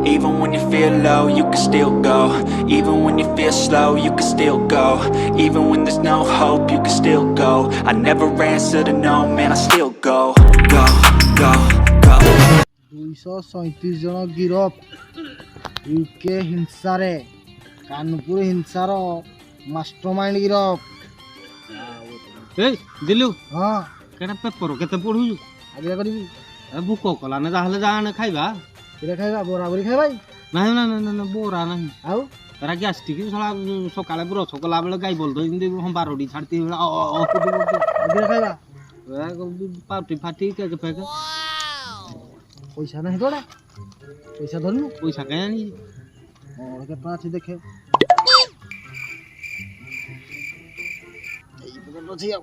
Even when you feel low, you can still go. Even when you feel slow, you can still go. Even when there's no hope, you can still go. I never answer to no, man, I still go. Go, go, go. 237 John গিরফ UK হিংসারে Kanpur হিংসার মাস্টরমাইন্ড গিরফ এই দিলু হ্যাঁ কেটা paper কেতে পড়ু আগে করিবি ভুক কলা না তাহলে জানে খাইবা এটা খাইবা বরাবরি খাইবাই না না না না বোরা নাই আউ তারা গ্যাস্ট্রিক সলা সকালে পুরো সকালা বেলা গাই বলতো কিন্তু হম 12টি ছাড়তে আগে খাইবা পাটি ফাটি কে ফেকে পয়সা নাই তোরা পয়সা ধরনু পয়সা কেন নি ওকে পাঁচ দেখে এই পকেট আছে যাও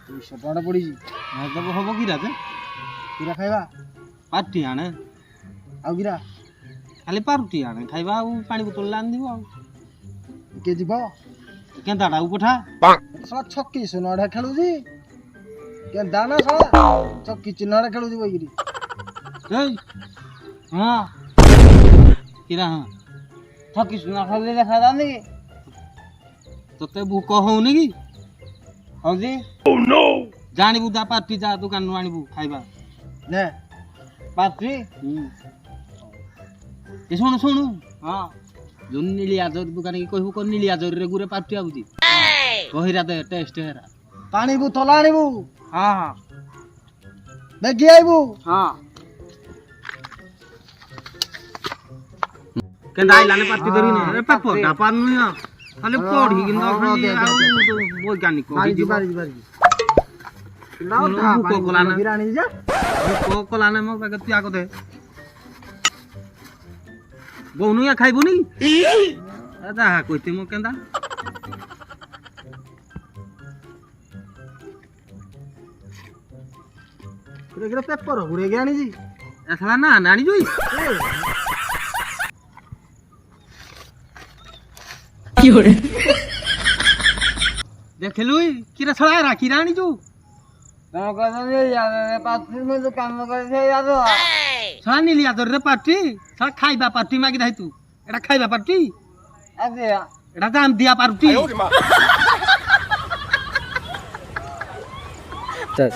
200 টাকা পড়িছি একদম হবো কি রাতে কিরা খাইবা পাটি আনে আউ কিরা খালি পাটি আনে খাইবা আর পানি বোতল আন দিব কে দিব কেন দাঁড়া উপঠা সব ছক্কি সোনাড়া খেলুছি কেন দানা সব ছক্কি চিনাড়া খেলুছি বইগিরি এই হ্যাঁ কিরা হ্যাঁ ছক্কি সোনা খেলে দেখা দাও নাকি তোতে ভুক হউনি কি হউজি জানিবু দা পাটি যা দোকান আনিবু খাইবা নে পাত্রি এ শোনো শোনো হ্যাঁ যোন নীলি আজর দোকানে কি কইবু কোন নীলি আজর রে গুরে পাটি আউজি কহিরা দে টেস্ট হেরা পানি বোতল আনিবু হ্যাঁ হ্যাঁ বেগি আইবু হ্যাঁ কেন আইলানে পাটি ধরি না এ পেপর না পানু না খালি পড়ি কিন্তু খালি আউ বৈজ্ঞানিক কই দিব বাড়ি নাও তা পানি বিরানি যা কোকলানে মো কাকে তুই আগতে বউনুয়া খাইবনি আদা কইতে মো কেন্দা এগুলো পেপার ঘুরে গিয়ে আনিছি এছাড়া না নানি জুই কি হরে দেখলুই কিরা ছড়া রাখি রানি জু কাম কথা নেই যাবে পাত্রির মধ্যে কাম করে সেই যাবো ছড়া নিলি আদর রে পার্টি ছড়া খাইবা পার্টি মাগি দাই তু এটা খাইবা পার্টি আগে এটা জাম দিয়া পার্টি চল